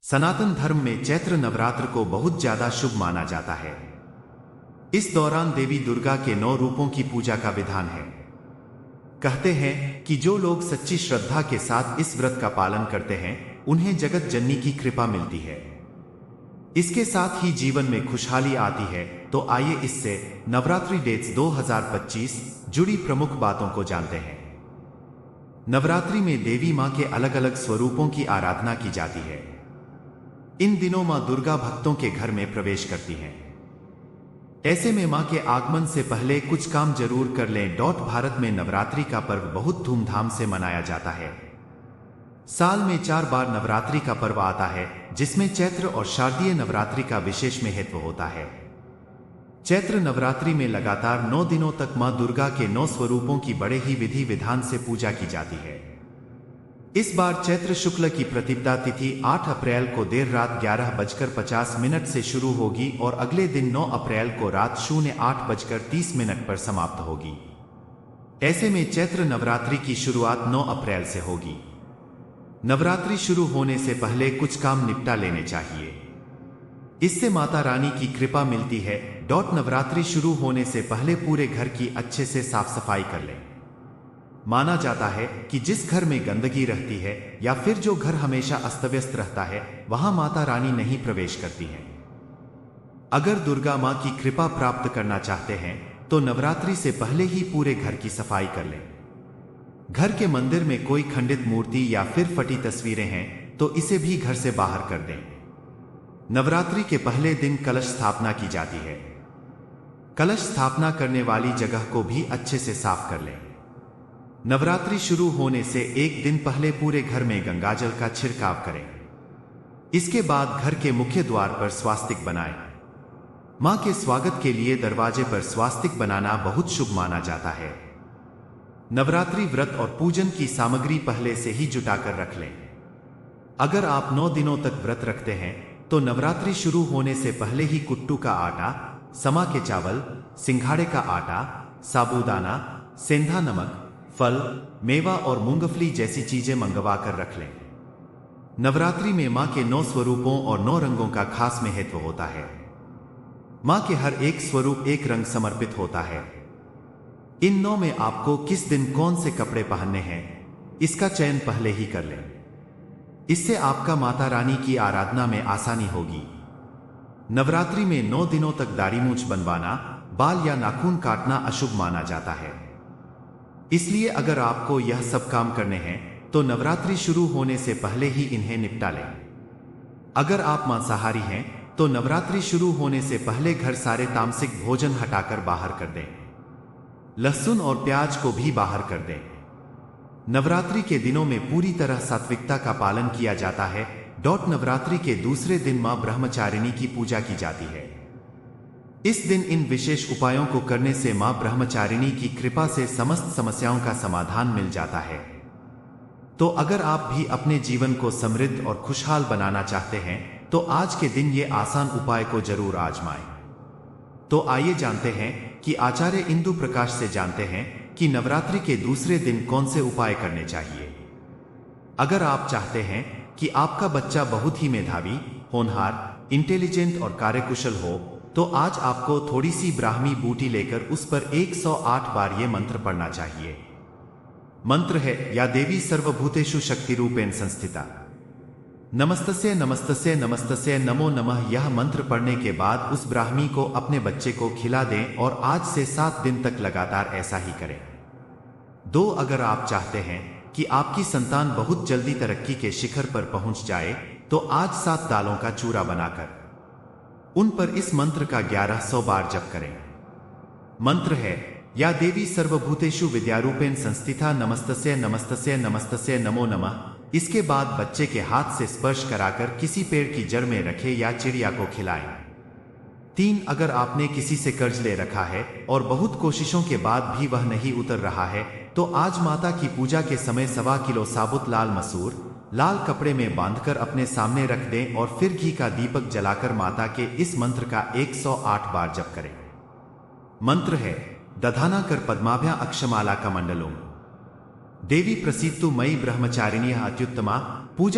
सनातन धर्म में चैत्र नवरात्र को बहुत ज्यादा शुभ माना जाता है। इस दौरान देवी दुर्गा के 9 रूपों की पूजा का विधान है। कहते हैं कि जो लोग सच्ची श्रद्धा के साथ इस व्रत का पालन करते हैं उन्हें जगत जननी की कृपा मिलती है। इसके साथ ही जीवन में खुशहाली आती है। तो आइए इससे नवरात्रि डेट्स 2025 जुड़ी प्रमुख बातों को जानते हैं। नवरात्रि में देवी मां के अलग अलग स्वरूपों की आराधना की जाती है। इन दिनों मां दुर्गा भक्तों के घर में प्रवेश करती हैं। ऐसे में मां के आगमन से पहले कुछ काम जरूर कर लें। भारत में नवरात्रि का पर्व बहुत धूमधाम से मनाया जाता है। साल में 4 बार नवरात्रि का पर्व आता है, जिसमें चैत्र और शारदीय नवरात्रि का विशेष महत्व होता है। चैत्र नवरात्रि में लगातार 9 दिनों तक मां दुर्गा के 9 स्वरूपों की बड़े ही विधि विधान से पूजा की जाती है। इस बार चैत्र शुक्ल की प्रतिपदा तिथि 8 अप्रैल को देर रात 11:50 से शुरू होगी और अगले दिन 9 अप्रैल को रात 08:30 पर समाप्त होगी। ऐसे में चैत्र नवरात्रि की शुरुआत 9 अप्रैल से होगी। नवरात्रि शुरू होने से पहले कुछ काम निपटा लेने चाहिए। इससे माता रानी की कृपा मिलती है। नवरात्रि शुरू होने से पहले पूरे घर की अच्छे से साफ सफाई कर लें। माना जाता है कि जिस घर में गंदगी रहती है या फिर जो घर हमेशा अस्त व्यस्त रहता है वहां माता रानी नहीं प्रवेश करती हैं। अगर दुर्गा मां की कृपा प्राप्त करना चाहते हैं तो नवरात्रि से पहले ही पूरे घर की सफाई कर लें। घर के मंदिर में कोई खंडित मूर्ति या फिर फटी तस्वीरें हैं तो इसे भी घर से बाहर कर दें। नवरात्रि के पहले दिन कलश स्थापना की जाती है। कलश स्थापना करने वाली जगह को भी अच्छे से साफ कर लें। नवरात्रि शुरू होने से एक दिन पहले पूरे घर में गंगाजल का छिड़काव करें। इसके बाद घर के मुख्य द्वार पर स्वास्तिक बनाएं। मां के स्वागत के लिए दरवाजे पर स्वास्तिक बनाना बहुत शुभ माना जाता है। नवरात्रि व्रत और पूजन की सामग्री पहले से ही जुटाकर रख लें। अगर आप 9 दिनों तक व्रत रखते हैं तो नवरात्रि शुरू होने से पहले ही कुट्टू का आटा, समा के चावल, सिंघाड़े का आटा, साबूदाना, सेंधा नमक, फल, मेवा और मूंगफली जैसी चीजें मंगवा कर रख लें। नवरात्रि में मां के 9 स्वरूपों और 9 रंगों का खास महत्व होता है। मां के हर एक स्वरूप एक रंग समर्पित होता है। इन 9 में आपको किस दिन कौन से कपड़े पहनने हैं इसका चयन पहले ही कर लें। इससे आपका माता रानी की आराधना में आसानी होगी। नवरात्रि में 9 दिनों तक दाढ़ी मूंछ बनवाना, बाल या नाखून काटना अशुभ माना जाता है। इसलिए अगर आपको यह सब काम करने हैं तो नवरात्रि शुरू होने से पहले ही इन्हें निपटा लें। अगर आप मांसाहारी हैं तो नवरात्रि शुरू होने से पहले घर सारे तामसिक भोजन हटाकर बाहर कर दें। लहसुन और प्याज को भी बाहर कर दें। नवरात्रि के दिनों में पूरी तरह सात्विकता का पालन किया जाता है। नवरात्रि के दूसरे दिन मां ब्रह्मचारिणी की पूजा की जाती है। इस दिन इन विशेष उपायों को करने से मां ब्रह्मचारिणी की कृपा से समस्त समस्याओं का समाधान मिल जाता है। तो अगर आप भी अपने जीवन को समृद्ध और खुशहाल बनाना चाहते हैं तो आज के दिन ये आसान उपाय को जरूर आजमाएं। तो आइए जानते हैं कि आचार्य इंदु प्रकाश से जानते हैं कि नवरात्रि के दूसरे दिन कौन से उपाय करने चाहिए। अगर आप चाहते हैं कि आपका बच्चा बहुत ही मेधावी, होनहार, इंटेलिजेंट और कार्यकुशल हो तो आज आपको थोड़ी सी ब्राह्मी बूटी लेकर उस पर 108 बार ये मंत्र पढ़ना चाहिए। मंत्र है, या देवी सर्वभूतेषु शक्ति रूपेण संस्थिता, नमस्तस्य नमस्तस्य नमस्तस्य नमो नमः। यह मंत्र पढ़ने के बाद उस ब्राह्मी को अपने बच्चे को खिला दें और आज से 7 दिन तक लगातार ऐसा ही करें। 2 अगर आप चाहते हैं कि आपकी संतान बहुत जल्दी तरक्की के शिखर पर पहुंच जाए तो आज 7 दालों का चूरा बनाकर उन पर इस मंत्र का 1100 बार जप करें। मंत्र है, या देवी सर्वभूतेषु विद्यारूपेण संस्थिता, नमस्तस्य नमस्तस्य नमस्तस्य नमो नमः। इसके बाद बच्चे के हाथ से स्पर्श कराकर किसी पेड़ की जड़ में रखें या चिड़िया को खिलाएं। 3 अगर आपने किसी से कर्ज ले रखा है और बहुत कोशिशों के बाद भी वह नहीं उतर रहा है तो आज माता की पूजा के समय 1.25 किलो साबुत लाल मसूर लाल कपड़े में बांधकर अपने सामने रख दें और फिर घी का दीपक जलाकर माता के इस मंत्र का 108 बार जप करें। मंत्र है, दधाना कर पद्माभ्या अक्षमाला का मंडलों, देवी प्रसीदतु मयि ब्रह्मचारिणी अत्युत्तमा। पूजा